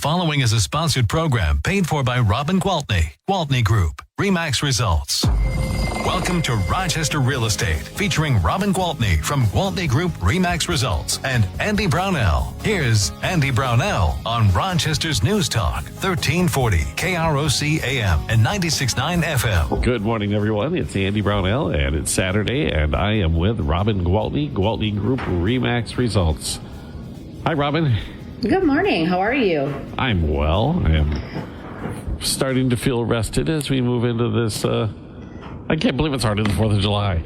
following is a sponsored program paid for by Robin Gwaltney, Gwaltney Group, RE/MAX Results. Welcome to Rochester Real Estate, featuring Robin Gwaltney from Gwaltney Group, RE/MAX Results, and Andy Brownell. Here's Andy Brownell on Rochester's News Talk, 1340 KROC AM and 96.9 FM. Good morning, everyone. It's Andy Brownell, and it's Saturday, and I am with Robin Gwaltney, Gwaltney Group, RE/MAX Results. Hi, Robin. Good morning. How are you? I'm well. I am starting to feel rested as we move into this. I can't believe it's already the 4th of July.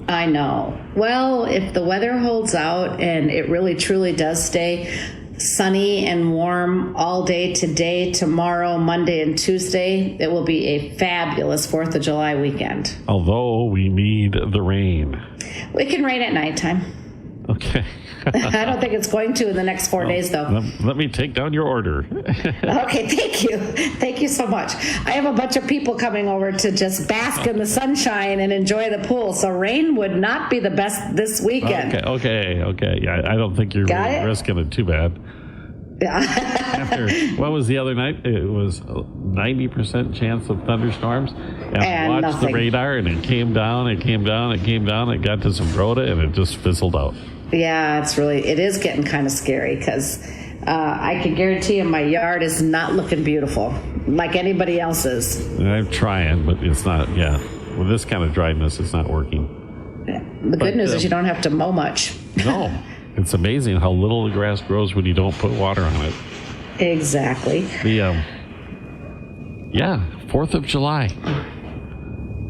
I know. Well, if the weather holds out and it really truly does stay sunny and warm all day today, tomorrow, Monday, and Tuesday, it will be a fabulous 4th of July weekend. Although we need the rain. It can rain at nighttime. Okay. I don't think it's going to in the next 4 days, though. Let me take down your order. Okay, thank you. Thank you so much. I have a bunch of people coming over to just bask in the sunshine and enjoy the pool, so rain would not be the best this weekend. Okay. Yeah, I don't think you're really risking it too bad. Yeah. What was the other night? It was 90% chance of thunderstorms. And I watched nothing. the radar, and it came down. It got to some Rhoda, and it just fizzled out. Yeah, it is getting kind of scary because I can guarantee you my yard is not looking beautiful like anybody else's. I'm trying, but it's not, with this kind of dryness, it's not working. The good news is you don't have to mow much. No, it's amazing how little the grass grows when you don't put water on it. Exactly. The 4th of July.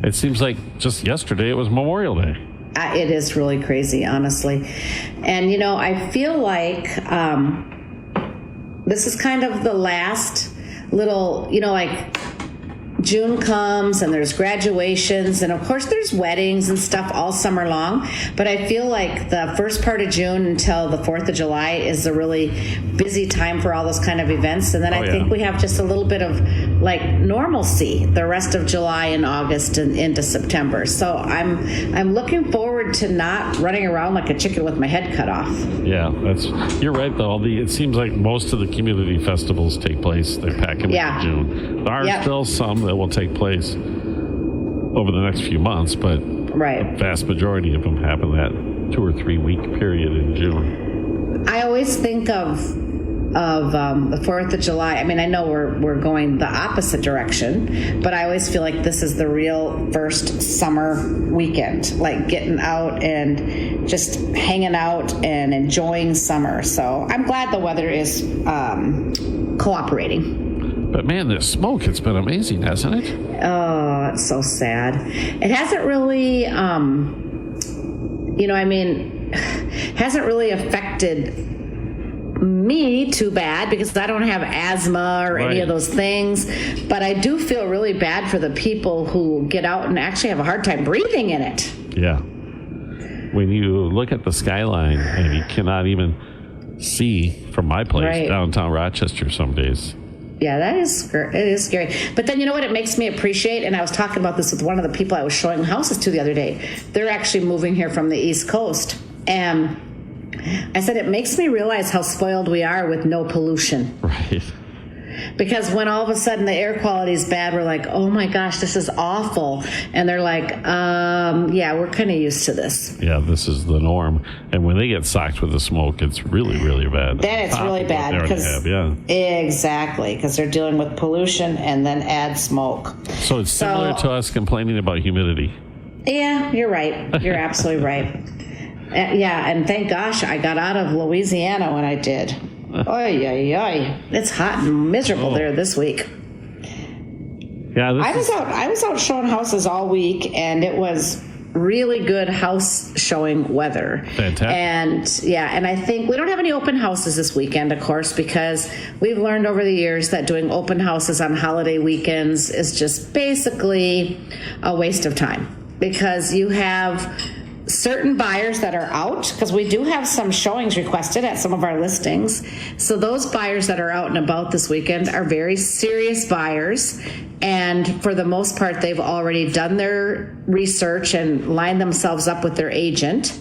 It seems like just yesterday it was Memorial Day. It is really crazy, honestly. And, I feel like this is kind of the last little, like June comes and there's graduations and of course there's weddings and stuff all summer long, but I feel like the first part of June until the 4th of July is a really busy time for all those kind of events, and then I think we have just a little bit of like normalcy the rest of July and August and into September. So I'm looking forward to not running around like a chicken with my head cut off. Yeah, you're right though. It seems like most of the community festivals take place. They're packing in June. There are still some that will take place over the next few months, but the vast majority of them happen that 2 or 3 week period in June. I always think of the 4th of July. I mean, I know we're going the opposite direction, but I always feel like this is the real first summer weekend, like getting out and just hanging out and enjoying summer. So I'm glad the weather is cooperating. But man, this smoke, it's been amazing, hasn't it? Oh, it's so sad. It hasn't really, hasn't really affected me too bad because I don't have asthma or any of those things. But I do feel really bad for the people who get out and actually have a hard time breathing in it. Yeah. When you look at the skyline and you cannot even see from my place downtown Rochester some days. Yeah, it is scary. But then you know what it makes me appreciate, and I was talking about this with one of the people I was showing houses to the other day. They're actually moving here from the East Coast. And I said it makes me realize how spoiled we are with no pollution. Right. Because when all of a sudden the air quality is bad, we're like, oh my gosh, this is awful. And they're like, we're kind of used to this. Yeah, this is the norm. And when they get socked with the smoke, it's really, really bad. Then it's really bad. Exactly, because they're dealing with pollution and then add smoke. So it's similar to us complaining about humidity. Yeah, you're right. You're absolutely right. And thank gosh I got out of Louisiana when I did. Oy. It's hot and miserable there this week. Yeah, I was out showing houses all week, and it was really good house showing weather. Fantastic. And I think we don't have any open houses this weekend, of course, because we've learned over the years that doing open houses on holiday weekends is just basically a waste of time, because you have certain buyers that are out, because we do have some showings requested at some of our listings. So those buyers that are out and about this weekend are very serious buyers. And for the most part, they've already done their research and lined themselves up with their agent.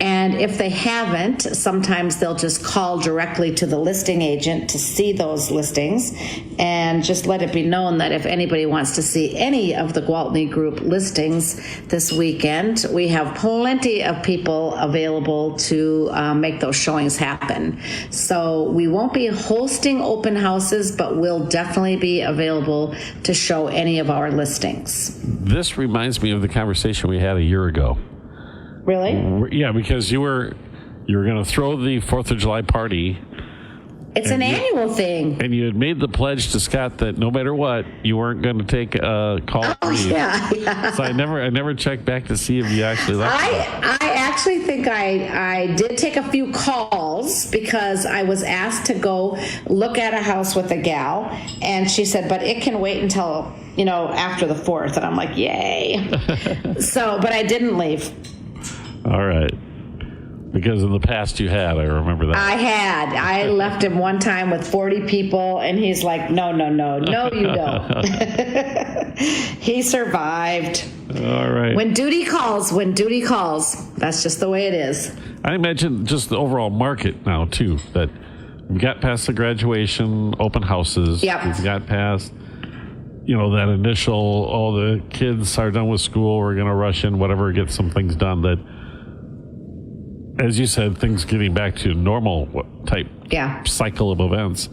And if they haven't, sometimes they'll just call directly to the listing agent to see those listings, and just let it be known that if anybody wants to see any of the Gwaltney Group listings this weekend, we have plenty of people available to make those showings happen. So we won't be hosting open houses, but we'll definitely be available to show any of our listings. This reminds me of the conversation we had a year ago. Really? Yeah, because you were going to throw the 4th of July party. It's an annual thing. And you had made the pledge to Scott that no matter what, you weren't going to take a call. Yeah. So I never checked back to see if you actually left. I actually think I did take a few calls because I was asked to go look at a house with a gal, and she said, but it can wait until, after the 4th. And I'm like, yay. But I didn't leave. All right. Because in the past you had, I remember that. I left him one time with 40 people, and he's like, no, you don't. He survived. All right. When duty calls. That's just the way it is. I imagine just the overall market now, too, that we've got past the graduation, open houses. Yep. We've got past, that initial, the kids are done with school, we're going to rush in, whatever, get some things done that, as you said, things getting back to normal type cycle of events.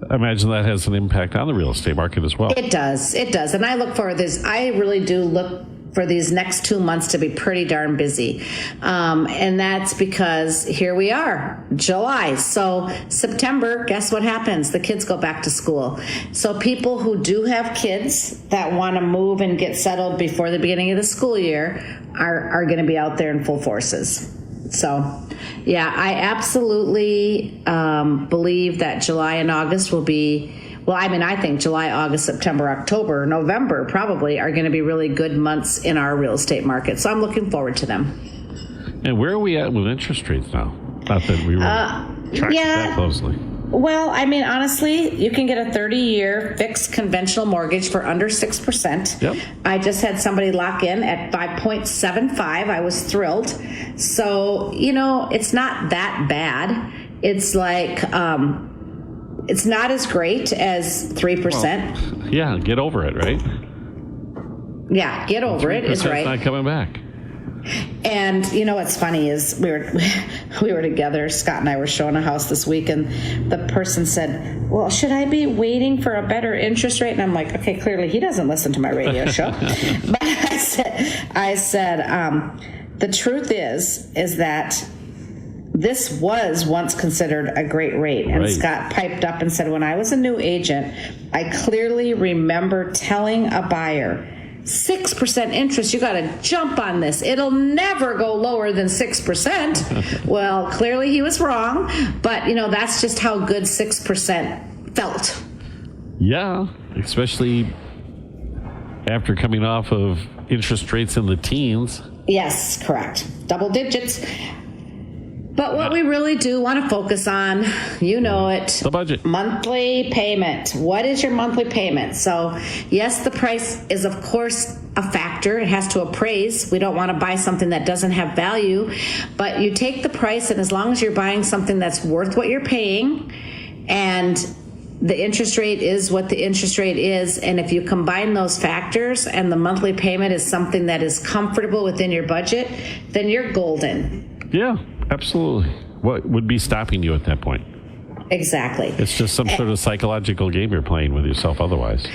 I imagine that has an impact on the real estate market as well. It does. And I look for this. I really do look for these next 2 months to be pretty darn busy. And that's because here we are, July. So September, guess what happens? The kids go back to school. So people who do have kids that want to move and get settled before the beginning of the school year are going to be out there in full forces. So, yeah, I absolutely believe that July and August will be, I think July, August, September, October, November probably are going to be really good months in our real estate market. So I'm looking forward to them. And where are we at with interest rates now? Not that we were tracking that closely. Well, honestly, you can get a 30-year fixed conventional mortgage for under 6%. Yep. I just had somebody lock in at 5.75. I was thrilled. So, it's not that bad. It's like, it's not as great as 3%. Well, yeah, get over it, right? Yeah, get over it is right. It's not coming back. And what's funny is we were together. Scott and I were showing a house this week, and the person said, well, should I be waiting for a better interest rate? And I'm like, okay, clearly he doesn't listen to my radio show. But I said, the truth is that this was once considered a great rate. And right. Scott piped up and said, when I was a new agent, I clearly remember telling a buyer, 6% interest, you got to jump on this. It'll never go lower than 6%. Well, clearly he was wrong, but that's just how good 6% felt. Yeah, especially after coming off of interest rates in the teens. Yes, correct. Double digits. But what we really do want to focus on, it. The budget. Monthly payment. What is your monthly payment? So, yes, the price is, of course, a factor. It has to appraise. We don't want to buy something that doesn't have value. But you take the price, and as long as you're buying something that's worth what you're paying, and the interest rate is what the interest rate is, and if you combine those factors and the monthly payment is something that is comfortable within your budget, then you're golden. Yeah. Absolutely. What would be stopping you at that point? Exactly. It's just some sort of psychological game you're playing with yourself otherwise.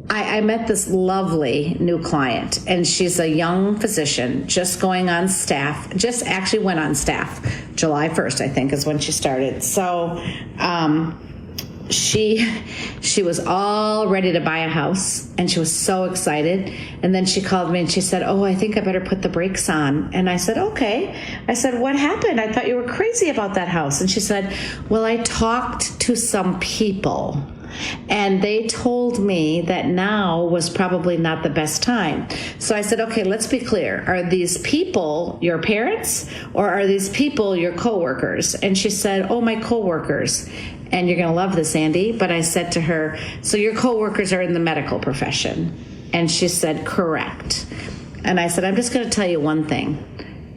I met this lovely new client, and she's a young physician just going on staff, just actually went on staff July 1st, I think, is when she started. So she was all ready to buy a house, and she was so excited. And then she called me and she said, I think I better put the brakes on. And I said, okay. I said, what happened? I thought you were crazy about that house. And she said, well, I talked to some people, and they told me that now was probably not the best time. So I said, okay, let's be clear. Are these people your parents, or are these people your coworkers? And she said, my coworkers. And you're going to love this, Andy. But I said to her, so your coworkers are in the medical profession? And she said, correct. And I said, I'm just going to tell you one thing.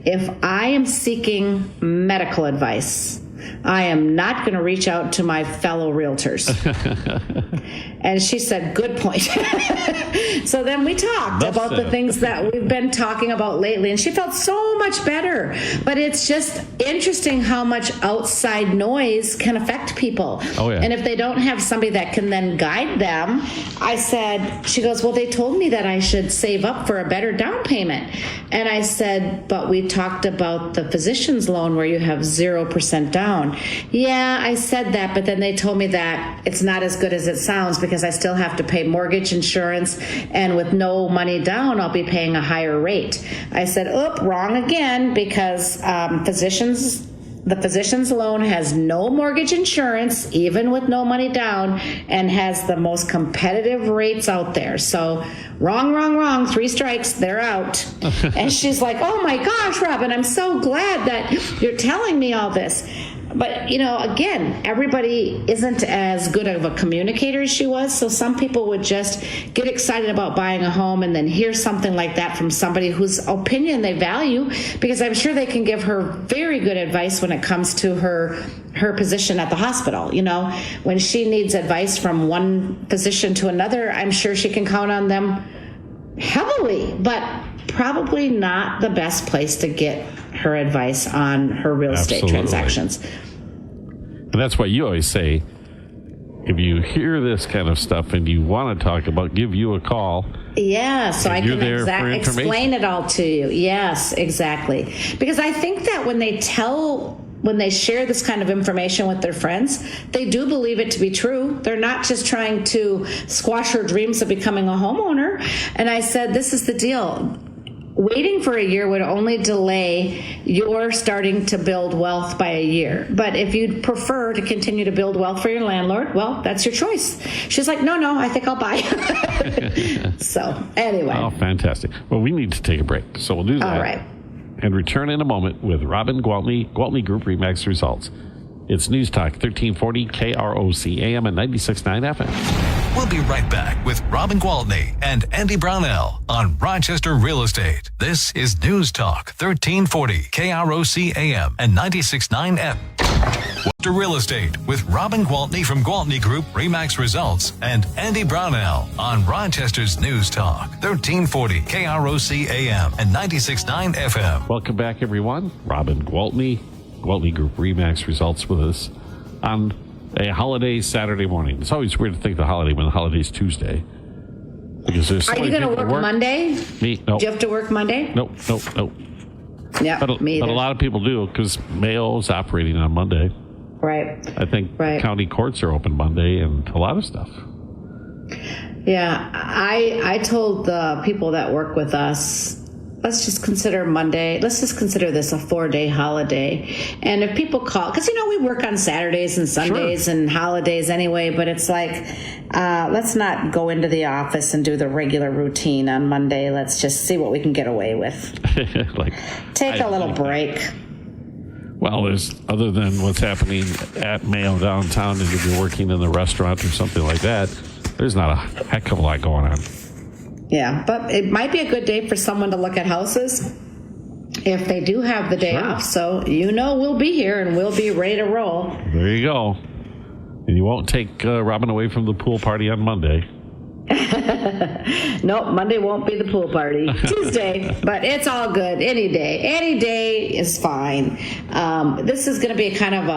if I am seeking medical advice, I am not going to reach out to my fellow realtors. And she said, good point. So then we talked about the things that we've been talking about lately, and she felt so much better. But it's just interesting how much outside noise can affect people. Oh, yeah. And if they don't have somebody that can then guide them, I said, she goes, well, they told me that I should save up for a better down payment. And I said, but we talked about the physician's loan where you have 0% down. Yeah, I said that, but then they told me that it's not as good as it sounds because I still have to pay mortgage insurance, and with no money down, I'll be paying a higher rate. I said, wrong again, because the physician's loan has no mortgage insurance, even with no money down, and has the most competitive rates out there. So wrong, 3 strikes, they're out. And she's like, oh my gosh, Robin, I'm so glad that you're telling me all this. But, again, everybody isn't as good of a communicator as she was. So some people would just get excited about buying a home and then hear something like that from somebody whose opinion they value, because I'm sure they can give her very good advice when it comes to her position at the hospital. When she needs advice from one physician to another, I'm sure she can count on them heavily, but probably not the best place to get her advice on her real estate transactions. And that's why you always say, if you hear this kind of stuff and you want to talk about, give you a call. Yeah, so I can explain it all to you. Yes, exactly. Because I think that when they share this kind of information with their friends, they do believe it to be true. They're not just trying to squash her dreams of becoming a homeowner. And I said, this is the deal. Waiting for a year would only delay your starting to build wealth by a year. But if you'd prefer to continue to build wealth for your landlord, well, that's your choice. She's like, no, I think I'll buy. So anyway. Oh, fantastic. Well, we need to take a break, so we'll do that. All right. And return in a moment with Robin Gwaltney, Gwaltney Group RE/MAX Results. It's News Talk 1340 KROC AM and 96.9 FM. We'll be right back with Robin Gwaltney and Andy Brownell on Rochester Real Estate. This is News Talk 1340 KROC AM and 96.9 FM. Rochester Real Estate with Robin Gwaltney from Gwaltney Group RE/MAX Results and Andy Brownell on Rochester's News Talk 1340 KROC AM and 96.9 FM. Welcome back, everyone. Robin Gwaltney, Gwaltney Group RE/MAX Results with us on a holiday Saturday morning. It's always weird to think the holiday when the holiday's Tuesday. Because there's so Are you going to work Monday? Me? No. Do you have to work Monday? Nope. Yeah, me either. But a lot of people do because Mayo is operating on Monday. Right. I think county courts are open Monday and a lot of stuff. Yeah, I told the people that work with us, let's just consider Monday, let's just consider this a 4-day holiday. And if people call, because, we work on Saturdays and Sundays and holidays anyway, but it's like, let's not go into the office and do the regular routine on Monday. Let's just see what we can get away with. Take a little break. Well, there's, other than what's happening at Mayo downtown, and if you're working in the restaurant or something like that, there's not a heck of a lot going on. Yeah, but it might be a good day for someone to look at houses if they do have the day off. So, we'll be here and we'll be ready to roll. There you go. And you won't take Robin away from the pool party on Monday. Nope, Monday won't be the pool party. Tuesday, but it's all good. Any day is fine. This is going to be kind of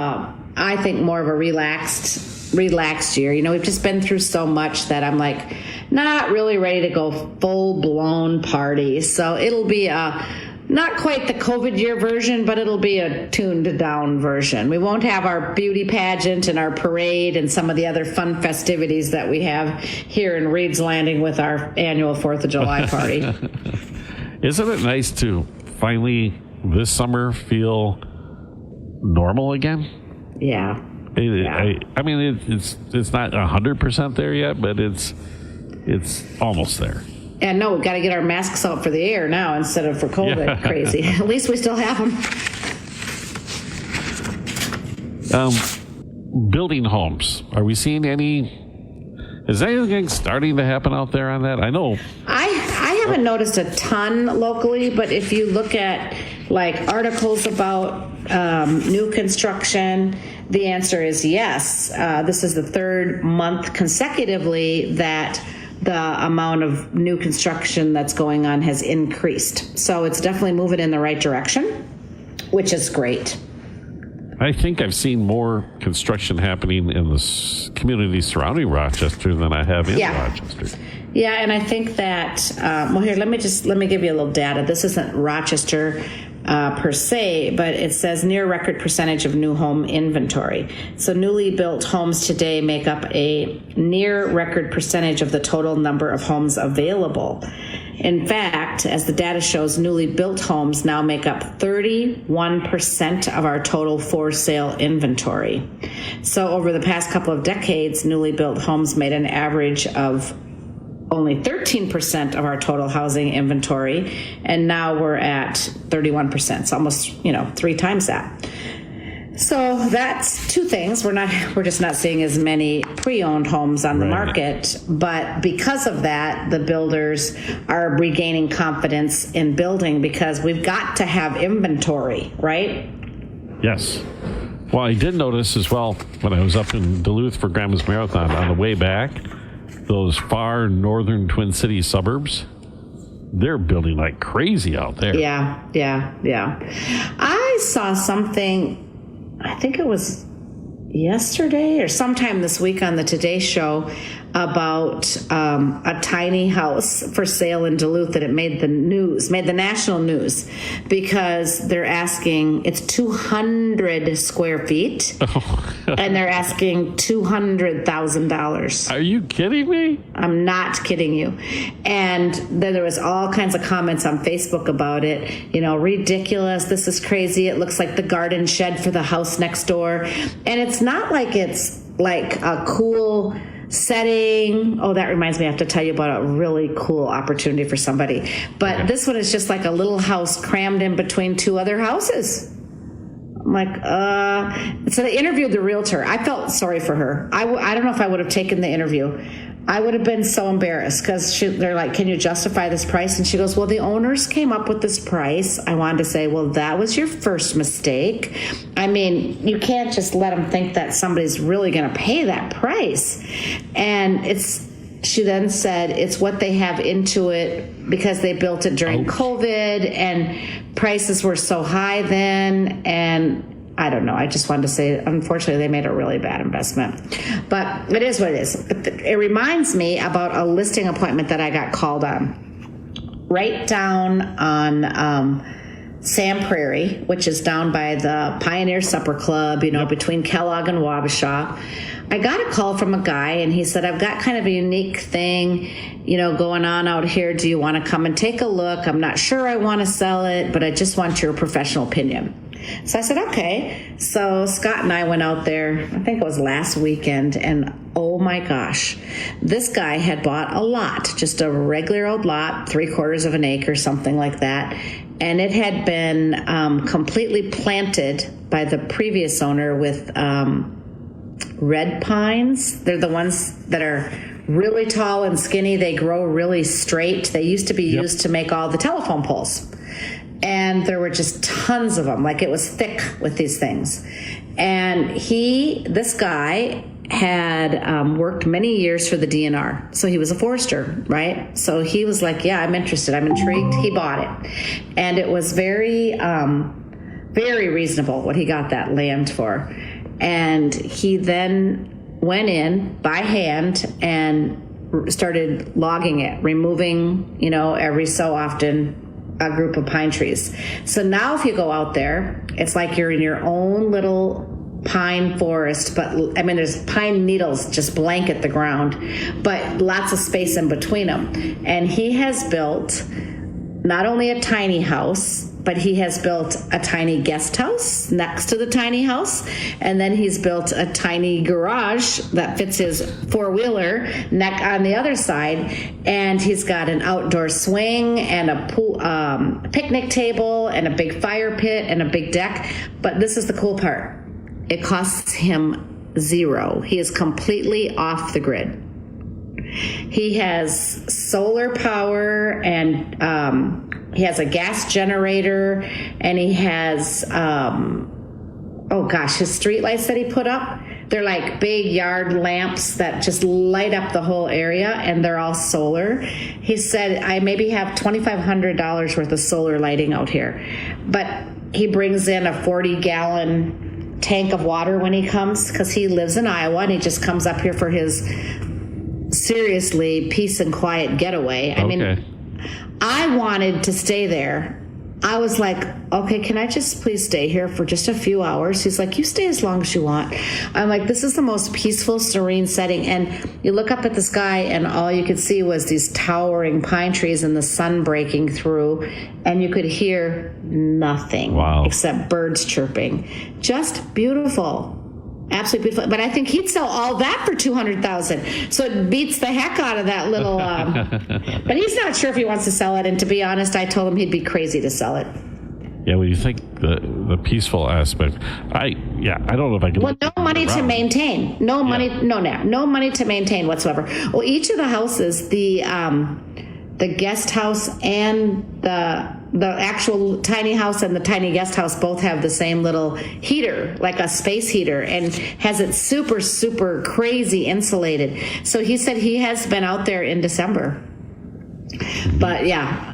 I think more of a relaxed year. We've just been through so much that I'm like not really ready to go full blown party. So it'll be not quite the COVID year version, but it'll be a tuned down version. We won't have our beauty pageant and our parade and some of the other fun festivities that we have here in Reed's Landing with our annual 4th of July party. Isn't it nice to finally this summer feel normal again? Yeah. I mean, it's not 100% there yet, but it's almost there. And no, we've got to get our masks out for the air now instead of for COVID. Yeah. Crazy. At least we still have them. Building homes. Are we seeing is anything starting to happen out there on that? I know. I haven't noticed a ton locally, but if you look at like articles about new construction? The answer is yes. This is the third month consecutively that the amount of new construction that's going on has increased. So it's definitely moving in the right direction, which is great. I think I've seen more construction happening in the communities surrounding Rochester than I have in Rochester. Yeah, and I think that, here, let me give you a little data. This isn't Rochester per se, but it says near record percentage of new home inventory. So newly built homes today make up a near record percentage of the total number of homes available. In fact, as the data shows, newly built homes now make up 31% of our total for sale inventory. So over the past couple of decades, newly built homes made an average of only 13% of our total housing inventory, and now we're at 31%. It's almost, 3 times that. So that's two things. We're just not seeing as many pre-owned homes on the market, but because of that, the builders are regaining confidence in building because we've got to have inventory, right? Yes. Well, I did notice as well when I was up in Duluth for Grandma's Marathon on the way back, those far northern Twin Cities suburbs, they're building like crazy out there. Yeah. I saw something, I think it was yesterday or sometime this week on the Today Show about a tiny house for sale in Duluth that it made the national news because they're asking, it's 200 square feet and they're asking $200,000. Are you kidding me? I'm not kidding you. And then there was all kinds of comments on Facebook about it. Ridiculous. This is crazy. It looks like the garden shed for the house next door. And it's not like it's like a cool setting. Oh, that reminds me, I have to tell you about a really cool opportunity for somebody. But this one is just like a little house crammed in between 2 other houses. I'm like, So they interviewed the realtor. I felt sorry for her. I don't know if I would have taken the interview. I would have been so embarrassed because they're like, can you justify this price? And she goes, well, the owners came up with this price. I wanted to say, well, that was your first mistake. I mean, you can't just let them think that somebody's really going to pay that price. And she then said, it's what they have into it because they built it during COVID and prices were so high then. And I don't know. I just wanted to say, unfortunately, they made a really bad investment. But it is what it is. It reminds me about a listing appointment that I got called on. Right down on Sam Prairie, which is down by the Pioneer Supper Club, between Kellogg and Wabasha. I got a call from a guy, and he said, I've got kind of a unique thing, going on out here. Do you want to come and take a look? I'm not sure I want to sell it, but I just want your professional opinion. So I said, okay. So Scott and I went out there, I think it was last weekend, and oh my gosh, this guy had bought a lot, just a regular old lot, 3/4 of an acre, something like that. And it had been completely planted by the previous owner with red pines. They're the ones that are really tall and skinny. They grow really straight. They used to be used to make all the telephone poles. And there were just tons of them. Like it was thick with these things. And this guy had worked many years for the DNR. So he was a forester, right? So he was like, yeah, I'm interested. I'm intrigued. He bought it. And it was very, very reasonable what he got that land for. And he then went in by hand and started logging it, removing, every so often a group of pine trees. So now if you go out there, it's like you're in your own little pine forest, but there's pine needles just blanket the ground, but lots of space in between them. And he has built not only a tiny house, but he has built a tiny guest house next to the tiny house. And then he's built a tiny garage that fits his 4-wheeler neck on the other side. And he's got an outdoor swing and a pool, picnic table and a big fire pit and a big deck. But this is the cool part. It costs him $0. He is completely off the grid. He has solar power and He has a gas generator, and he has, his street lights that he put up. They're like big yard lamps that just light up the whole area, and they're all solar. He said, I maybe have $2,500 worth of solar lighting out here. But he brings in a 40-gallon tank of water when he comes, because he lives in Iowa, and he just comes up here for his seriously peace and quiet getaway. I mean, I wanted to stay there. I was like, okay, can I just please stay here for just a few hours? He's like, you stay as long as you want. I'm like, this is the most peaceful, serene setting. And you look up at the sky, and all you could see was these towering pine trees and the sun breaking through. And you could hear nothing except birds chirping. Just beautiful. Absolutely beautiful. But I think he'd sell all that for $200,000. So it beats the heck out of that little. But he's not sure if he wants to sell it. And to be honest, I told him he'd be crazy to sell it. Yeah, well, you think the peaceful aspect. I don't know if I can. Well, no money to maintain. No money to maintain whatsoever. Well, each of the houses, the guest house and the actual tiny house and the tiny guest house both have the same little heater, like a space heater, and has it super, super crazy insulated. So he said he has been out there in December. But yeah.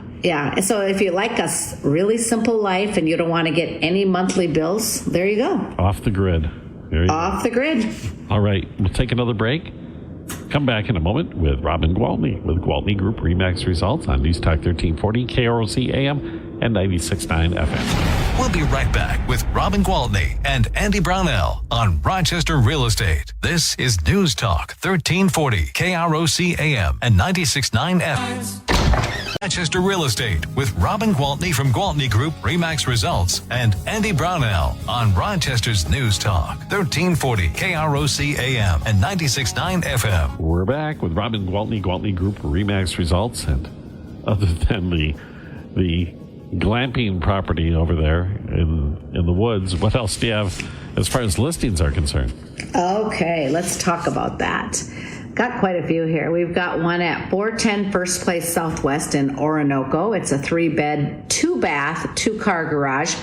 So if you like a really simple life and you don't want to get any monthly bills, there you go. Off the grid. Off the grid. All right. We'll take another break. Come back in a moment with Robin Gwaltney with Gwaltney Group RE/MAX Results on News Talk 1340, KROC AM and 96.9 FM. We'll be right back with Robin Gwaltney and Andy Brownell on Rochester Real Estate. This is News Talk 1340, KROC AM and 96.9 FM. Rochester Real Estate with Robin Gwaltney from Gwaltney Group RE/MAX Results and Andy Brownell on Rochester's News Talk 1340 KROC AM and 96.9 FM. We're back with Robin Gwaltney, Gwaltney Group RE/MAX Results, and other than the glamping property over there in the woods, what else do you have as far as listings are concerned? Okay, let's talk about that. Got quite a few here. We've got one at 410 First Place Southwest in Orinoco. It's a 3-bed, 2-bath, 2-car garage.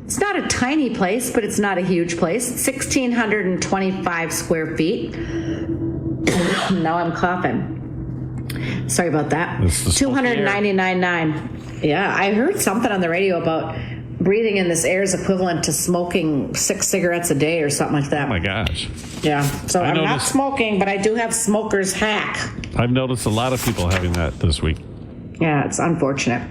It's not a tiny place, but it's not a huge place. 1,625 square feet. Now I'm coughing. Sorry about that. $299.9. Yeah, I heard something on the radio about breathing in this air is equivalent to smoking 6 cigarettes a day or something like that. Oh my gosh. Yeah. So I'm not smoking, but I do have smoker's hack. I've noticed a lot of people having that this week. Yeah, it's unfortunate.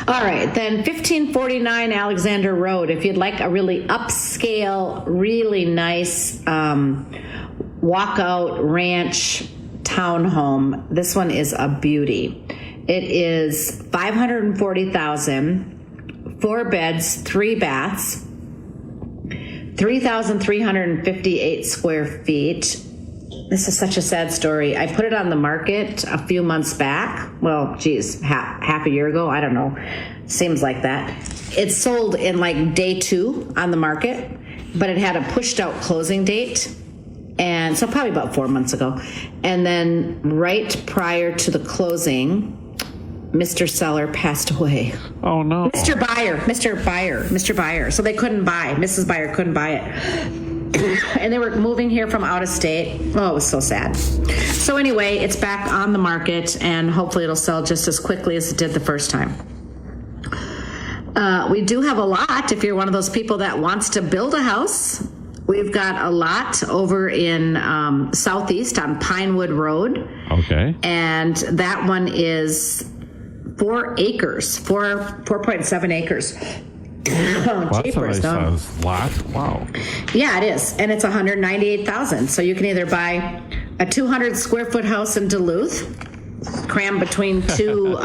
All right, then 1549 Alexander Road. If you'd like a really upscale, really nice walkout ranch townhome, this one is a beauty. It is $540,000. 4 beds, 3 baths, 3,358 square feet. This is such a sad story. I put it on the market a few months back. Well, geez, half a year ago. I don't know. Seems like that. It sold in like day 2 on the market, but it had a pushed out closing date. And so probably about 4 months ago. And then right prior to the closing, Mr. Seller passed away. Oh, no. Mr. Buyer. So they couldn't buy. Mrs. Buyer couldn't buy it. And they were moving here from out of state. Oh, it was so sad. So anyway, it's back on the market, and hopefully it'll sell just as quickly as it did the first time. We do have a lot if you're one of those people that wants to build a house. We've got a lot over in Southeast on Pinewood Road. Okay. And that one is 4 acres, 4.7 acres. That's a nice lot. Wow. Yeah, it is. And it's $198,000. So you can either buy a 200 square foot house in Duluth, crammed between two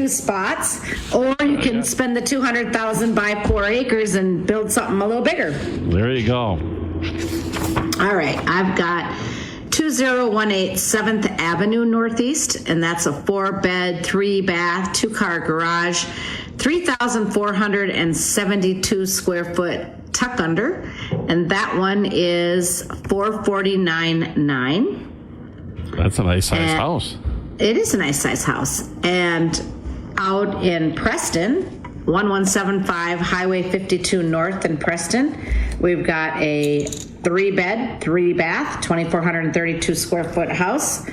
spots, or you can spend the $200,000, buy 4 acres and build something a little bigger. There you go. All right. I've got 2018 7th Avenue Northeast, and that's a 4-bed, 3-bath, 2-car garage, 3,472 square foot tuck under, and that one is $449,900. That's a nice size house. It is a nice size house, and out in Preston, 1175 Highway 52 North in Preston. We've got a 3-bed, 3-bath, 2,432 square foot house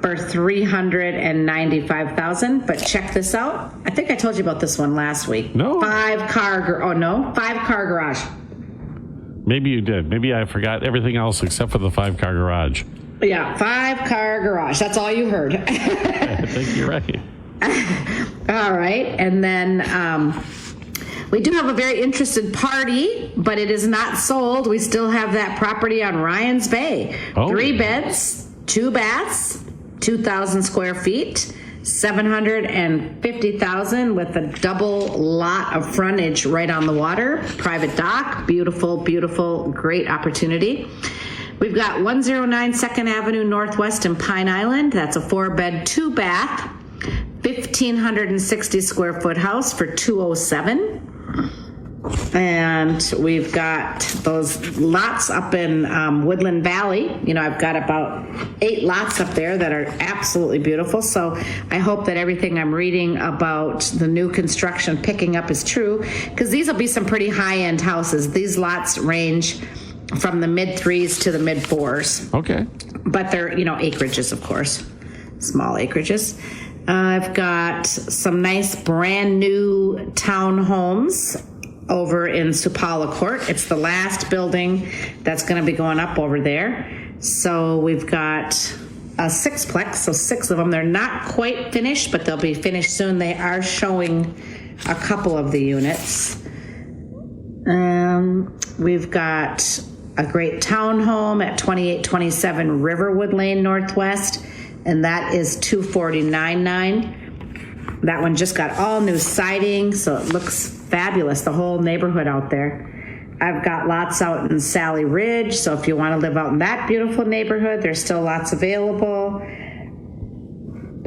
for $395,000. But check this out. I think I told you about this one last week. No. 5-car garage. Maybe you did. Maybe I forgot everything else except for the 5-car garage. Yeah, 5-car garage. That's all you heard. I think you're right. All right. And then we do have a very interested party, but it is not sold. We still have that property on Ryan's Bay. 3 beds, 2 baths, 2,000 square feet, $750,000 with a double lot of frontage right on the water. Private dock, beautiful, beautiful, great opportunity. We've got 109 2nd Avenue Northwest in Pine Island. That's a 4-bed, 2-bath, 1,560 square foot house for $207,000. And we've got those lots up in Woodland Valley. I've got about 8 lots up there that are absolutely beautiful. So I hope that everything I'm reading about the new construction picking up is true, because these will be some pretty high-end houses. These lots range from the mid-3s to the mid-4s. Okay. But they're, acreages, of course, small acreages. I've got some nice brand new townhomes over in Supala Court. It's the last building that's going to be going up over there. So we've got a 6-plex, so 6 of them. They're not quite finished, but they'll be finished soon. They are showing a couple of the units. We've got a great townhome at 2827 Riverwood Lane Northwest, and that is $249,900. That one just got all new siding, so it looks fabulous, the whole neighborhood out there. I've got lots out in Sally Ridge, so if you want to live out in that beautiful neighborhood, there's still lots available.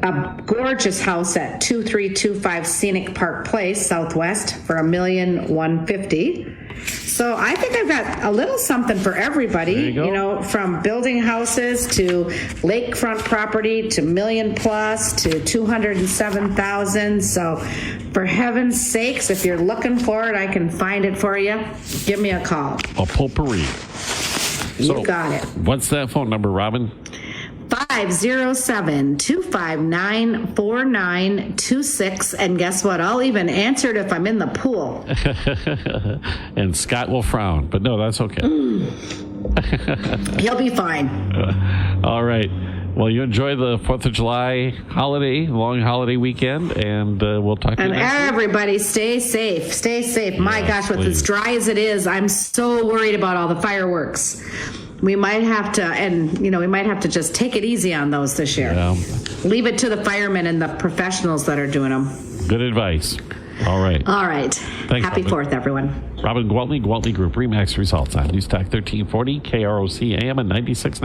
A gorgeous house at 2325 Scenic Park Place, Southwest, for $1,150,000. So I think I've got a little something for everybody, from building houses to lakefront property to $1 million+ to $207,000. So for heaven's sakes, if you're looking for it, I can find it for you. Give me a call. A potpourri. You got it. What's that phone number, Robin? 507-259-4926. And guess what? I'll even answer it if I'm in the pool. And Scott will frown, but no, that's okay. He'll be fine. All right. Well, you enjoy the 4th of July holiday, long holiday weekend, and we'll talk to you next week. Everybody stay safe. Stay safe. Yeah, my gosh, with as dry as it is, I'm so worried about all the fireworks. We might have to, just take it easy on those this year. Yeah. Leave it to the firemen and the professionals that are doing them. Good advice. All right. Thanks, Happy Robin. 4th, everyone. Robin Gwaltney, Gwaltney Group, Remax Results on News Talk 1340, KROC AM and 96.9.